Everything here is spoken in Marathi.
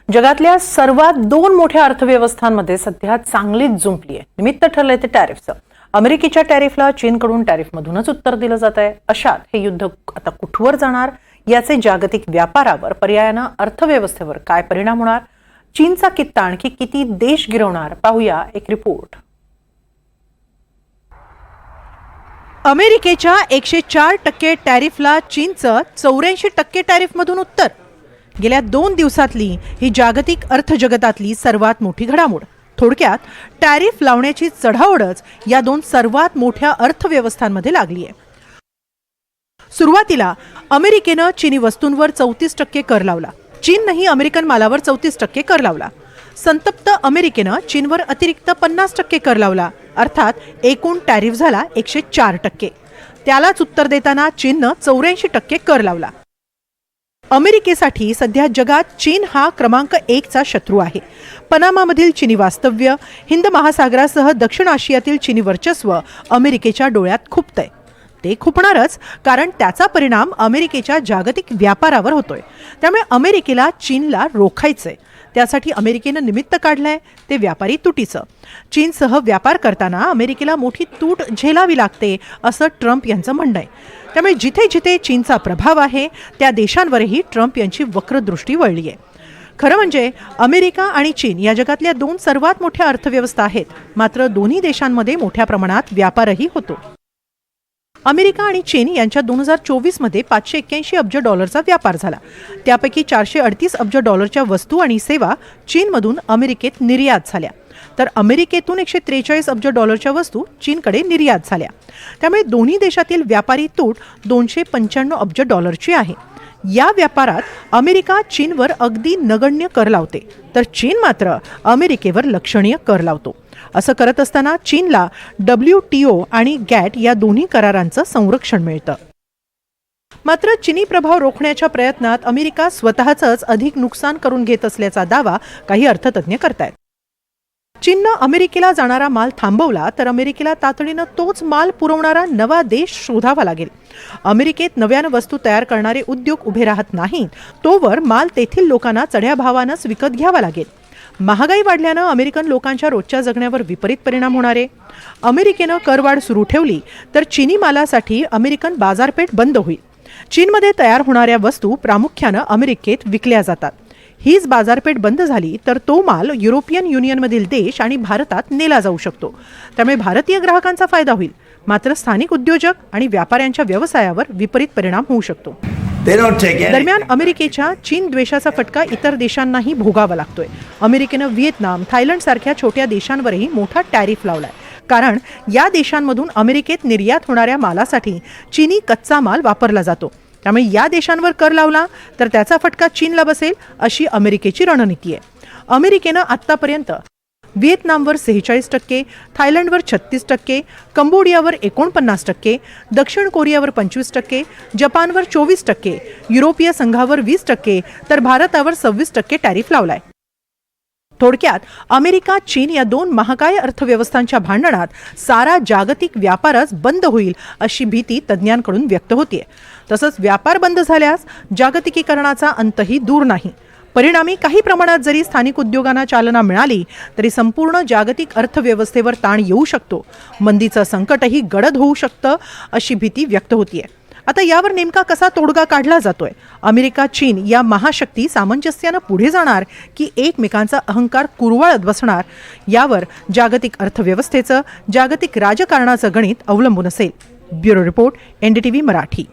जगातल्या सर्वात दोन मोठ्या अर्थव्यवस्थांमध्ये सध्या चांगलीच जुंपली आहे. निमित्त ठरलंय ते टॅरिफचं. अमेरिकेच्या टॅरिफला चीनकडून टॅरिफमधूनच उत्तर दिलं जात आहे. अशात हे युद्ध आता कुठवर जाणार, याचे जागतिक व्यापारावर, पर्यायानं अर्थव्यवस्थेवर काय परिणाम होणार, चीनचा कित्ता आणखी किती देश गिरवणार, पाहूया एक रिपोर्ट. अमेरिकेच्या 104% टॅरिफला चीनचं 84% टॅरिफमधून उत्तर. गेल्या 2 दिवसातली ही जागतिक अर्थजगतातली सर्वात मोठी घडामोड. थोडक्यात टॅरिफ लावण्याची चढाओढच या दोन सर्वात मोठ्या अर्थव्यवस्थांमध्ये लागली आहे. सुरुवातीला अमेरिकेनं चीनी वस्तूंवर 34% कर लावला. चीननंही अमेरिकन मालावर 34% कर लावला. संतप्त अमेरिकेनं चीनवर अतिरिक्त 50% कर लावला. अर्थात एकूण टॅरिफ झाला 104%. त्यालाच उत्तर देताना चीननं 84% कर लावला. अमेरिकेसाठी सध्या जगात चीन हा क्रमांक 1चा शत्रू आहे. पनामामधील चीनी वास्तव्य, हिंद महासागरासह दक्षिण आशियातील चीनी वर्चस्व अमेरिकेच्या डोळ्यात खुपतंय. ते खुपणारच, कारण त्याचा परिणाम अमेरिकेच्या जागतिक व्यापारावर होतोय. त्यामुळे अमेरिकेला चीनला रोखायचंय. त्यासाठी अमेरिकेनं निमित्त काढलंय ते व्यापारी तुटीचं. चीनसह व्यापार करताना अमेरिकेला मोठी तूट झेलावी लागते, असं ट्रम्प यांचं म्हणणं आहे. त्यामुळे जिथे जिथे चीनचा प्रभाव आहे त्या देशांवरही ट्रम्प यांची वक्रदृष्टी वळली आहे. खरं म्हणजे अमेरिका आणि चीन या जगातल्या 2 सर्वात मोठ्या अर्थव्यवस्था आहेत. मात्र दोन्ही देशांमध्ये मोठ्या प्रमाणात व्यापारही होतो. अमेरिका आणि चीन यांच्या 2024 मध्ये $581 अब्ज व्यापार झाला. त्यापैकी $438 अब्ज वस्तू आणि सेवा चीनमधून अमेरिकेत निर्यात झाल्या, तर अमेरिकेतून $143 अब्ज वस्तू चीनकडे निर्यात झाल्या. त्यामुळे दोन्ही देशातील व्यापारी तूट $295 अब्ज आहे. या व्यापारात अमेरिका चीनवर अगदी नगण्य कर लावते, तर चीन मात्र अमेरिकेवर लक्षणीय कर लावतो. असं करत असताना चीनला WTO आणि GATT या दोन्ही करारांचं संरक्षण मिळतं. मात्र चीनी प्रभाव रोखण्याच्या प्रयत्नात अमेरिका स्वतःचंच अधिक नुकसान करून घेत असल्याचा दावा काही अर्थतज्ञ करतायत. चीननं अमेरिकेला जाणारा माल थांबवला तर अमेरिकेला तातडीनं तोच माल पुरवणारा नवा देश शोधावा लागेल. अमेरिकेत नव्यानं वस्तू तयार करणारे उद्योग उभे राहत नाहीत तोवर माल तेथील लोकांना चढ्या भावानंच विकत घ्यावा लागेल. महागाई वाढल्यानं अमेरिकन लोकांच्या रोजच्या जगण्यावर विपरीत परिणाम होणार आहे. अमेरिकेनं करवाढ सुरू ठेवली तर चीनी मालासाठी अमेरिकन बाजारपेठ बंद होईल. चीनमध्ये तयार होणाऱ्या वस्तू प्रामुख्यानं अमेरिकेत विकल्या जातात. हीच बाजारपेठ बंद झाली तर तो माल युरोपियन युनियनमधील देश आणि भारतात नेला जाऊ शकतो. त्यामुळे भारतीय ग्राहकांचा फायदा होईल, मात्र स्थानिक उद्योजक आणि व्यापाऱ्यांच्या व्यवसायावर विपरीत परिणाम होऊ शकतो. दरम्यान अमेरिकेच्या चीन द्वेषाचा फटका इतर देशांनाही भोगावा लागतोय. अमेरिकेनं व्हिएतनाम, थायलंड सारख्या छोट्या देशांवरही मोठा टॅरिफ लावलाय, कारण या देशांमधून अमेरिकेत निर्यात होणाऱ्या मालासाठी चीनी कच्चा माल वापरला जातो. त्यामुळे या देशांवर कर लावला तर त्याचा फटका चीनला बसेल, अशी अमेरिकेची रणनीती आहे. अमेरिकेनं आत्तापर्यंत व्हिएतनामवर 46%, थायलंडवर 36%, कंबोडियावर 49%, दक्षिण कोरियावर 25%, जपानवर 24%, युरोपीय संघावर 20%, तर भारतावर 26% टॅरिफ लावलाय. थोडक्यात अमेरिका चीन या 2 महाकाय अर्थव्यवस्थांच्या भांडणात सारा जागतिक व्यापारच बंद होईल, अशी भीती तज्ज्ञांकडून व्यक्त होतीये. तसंच व्यापार बंद झाल्यास जागतिकीकरणाचा अंतही दूर नाही. परिणामी काही प्रमाणात जरी स्थानिक उद्योगांना चालना मिळाली तरी संपूर्ण जागतिक अर्थव्यवस्थेवर ताण येऊ शकतो. मंदीचं संकटही गडद होऊ शकतं, अशी भीती व्यक्त होतीये. आता यावर नेमका कसा तोडगा काढला जातोय? अमेरिका चीन या महाशक्ती सामंजस्यानं पुढे जाणार की एकमेकांचा अहंकार कुरवाळत बसणार, यावर जागतिक अर्थव्यवस्थेचं, जागतिक राजकारणाचं गणित अवलंबून असेल. Bureau report, NDTV Marathi.